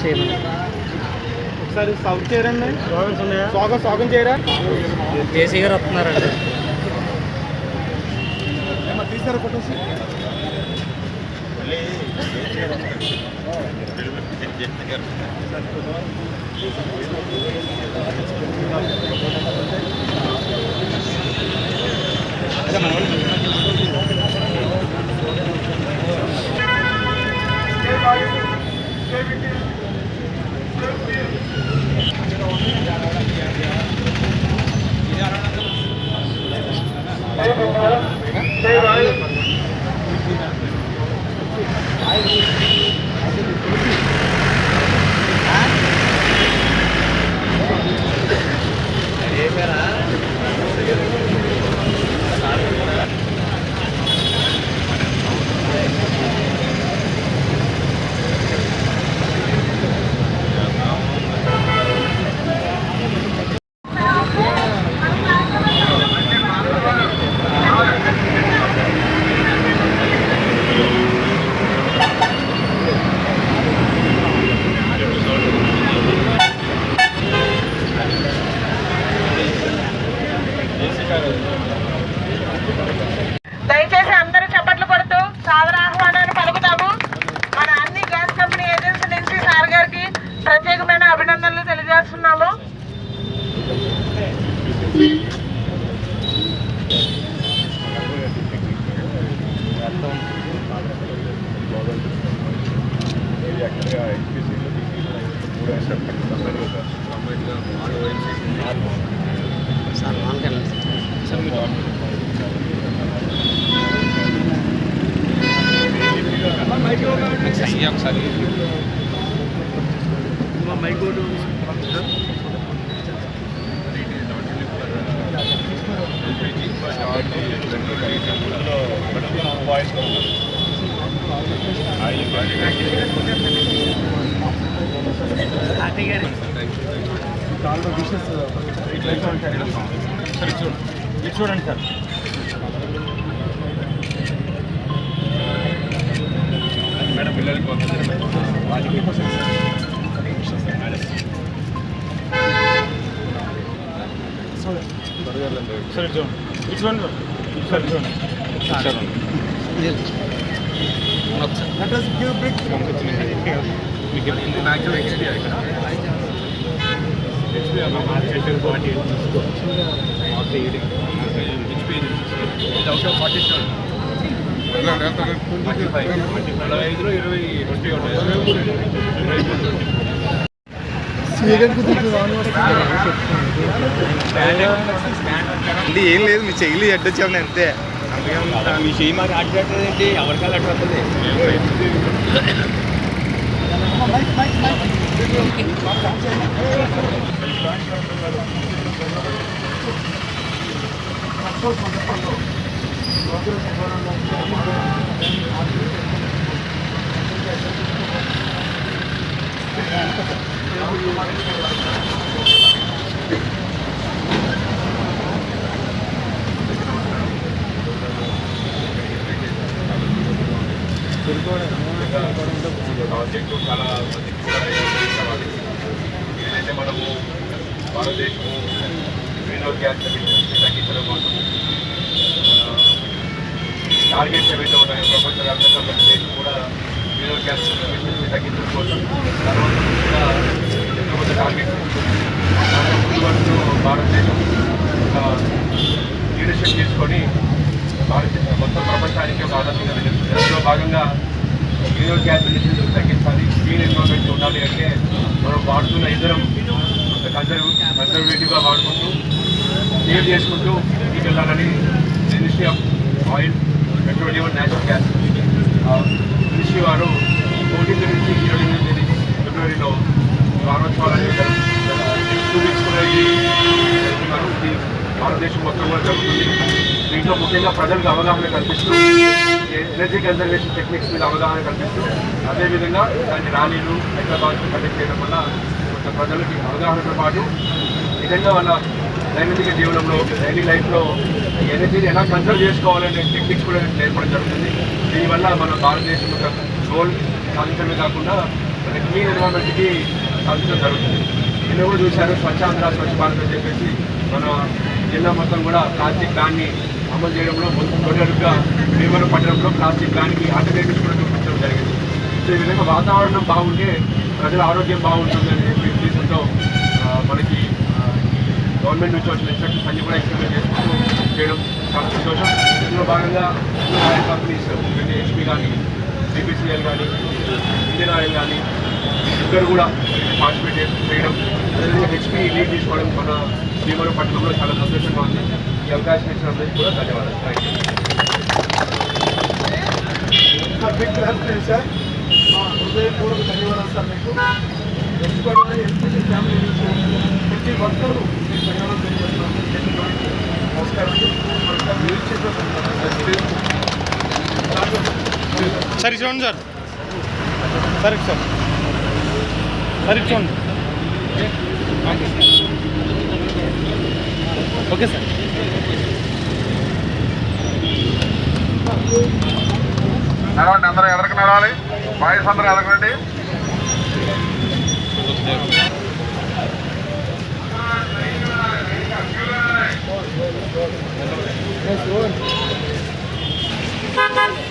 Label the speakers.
Speaker 1: చేయమని.
Speaker 2: ఒకసారి సౌత్ చేయరండి. స్వాగతం చేయరా.
Speaker 1: జేసీ గారు వస్తున్నారండి.
Speaker 2: తీసారా ఫోటోస్?
Speaker 3: దయచేసి అందరూ చప్పట్లు కొడుతూ సాదర ఆహ్వానాన్ని పలుకుతాము. మన అన్ని గ్యాస్ కంపెనీ ఏజెన్సీ నుంచి సార్ గారికి ప్రత్యేకమైన అభినందనలు తెలియజేస్తున్నాము.
Speaker 2: చూడండి సార్. మేడం పిల్లలకి సరే చూడండి. ఇటు చూడండి. సరే చూడండి. మీకు మ్యాక్సిమం హెచ్పి
Speaker 4: ఏం లేదు, మీ చెయ్యి అడ్డొచ్చామని అంతే.
Speaker 2: మీ చెయ్యి మాకు అడ్డేంటి ఎవరికాలు అడ్డు.
Speaker 5: ప్రాజెక్టు చాలా ఏదైతే మనము భారతదేశము గ్రీన్హౌస్ గ్యాస్ ఎమిషన్స్ తగ్గించడం కోసం టార్గెట్స్ ఏవైతే ఉన్నాయో ప్రపంచవ్యాప్తంగా ప్రతి దేశం కూడా గ్రీన్హౌస్ గ్యాస్ ఎమిషన్స్ తగ్గించడం కోసం కూడా ఎంతో కొంత టార్గెట్స్ భారతదేశం లీడర్షిప్ తీసుకొని మొత్తం ప్రపంచానికి ఒక ఆదర్శంగా నిలుస్తుంది. అందులో భాగంగా గ్రీన్హౌస్ గ్యాస్ ఎమిషన్స్ తగ్గించాలి, క్లీన్ ఎన్విరాన్మెంట్ ఉండాలి అంటే మనం వాడుతున్న ఇద్దరం కన్జర్వేటివ్గా వాడుకుంటూ సేవ్ చేసుకుంటూ తీసుకెళ్ళాలని ministry of oil, petroleum and natural gas ministry వారు 14 నుంచి 28 ఫిబ్రవరిలో వారోత్సవాలు 2 weeks కూడా జరుగుతున్నారు. భారతదేశం మొత్తం కూడా జరుగుతుంది. దీంట్లో ముఖ్యంగా ప్రజలకు అవగాహన కల్పిస్తూ ఎనర్జీ కన్జర్వేషన్ టెక్నిక్స్ మీద అవగాహన కల్పిస్తూ అదేవిధంగా దాని ర్యాలీలు హైదరాబాద్లో కండక్ట్ చేయడం వల్ల కొంత ప్రజలకి అవగాహనతో పాటు నిజంగా వాళ్ళ దైనందిక జీవనంలో డైలీ లైఫ్లో ఎనర్జీని ఎలా కన్సర్వ్ చేసుకోవాలనే టెక్నిక్స్ కూడా నేర్పడం జరుగుతుంది. దీనివల్ల మన భారతదేశం యొక్క గోల్ సాధించడమే కాకుండా మన క్లీన్ ఎన్విరాన్మెంట్కి సాధించడం జరుగుతుంది. నిన్న కూడా చూశారు స్వచ్ఛాంధ్ర స్వచ్ఛ భారత్ అని చెప్పేసి మన జిల్లా మొత్తం కూడా ప్లాస్టిక్ బ్యాన్ని అమలు చేయడంలో తొలిగా భీమవరం పట్టణంలో ప్లాస్టిక్ బ్యాన్కి ఆల్టర్నేటివ్స్ కూడా చూపించడం జరిగింది. సో ఈ విధంగా వాతావరణం బాగుంటే ప్రజల ఆరోగ్యం బాగుంటుందని చెప్పి ఉద్దేశంతో మనకి గవర్నమెంట్ నుంచి వచ్చిన ఇన్స్ట్రక్షన్స్ అన్ని కూడా ఇంప్లిమెంట్ చేసుకుంటూ చేయడం చాలా సంతోషం. ఇందులో భాగంగా ఆయిల్ కంపెనీస్ హెచ్పి కానీ సిపిసిఎల్ కానీ ఇండియన్ ఆయిల్ కానీ ఇద్దరు కూడా పార్టిసిపేట్ చేయడం, అదేవిధంగా హెచ్పి లీడ్ తీసుకోవడం మన భీమవరం పట్టణంలో చాలా సంతోషంగా ఉంది. ఈ అవకాశం ఇచ్చినందుకు కూడా ధన్యవాదాలు. Thank you.
Speaker 6: Big help sir. హృదయపూర్వక ధన్యవాదాలు సార్. మీకు ఎంచుకోవడం ఎల్పిజి ఫ్యామిలీ నుంచి ప్రతి ఒక్కరూ మీకు ధన్యవాదాలు తెలియజేస్తున్నాను. నమస్కారం.
Speaker 4: సరే చూడండి సార్. సరే సార్. సరే చూడండి. Okay sir.
Speaker 6: నడవండి, అందరూ ఎదరికి నడవాలి. బాయ్స్ అందరూ ఎదగండి.
Speaker 3: Yes,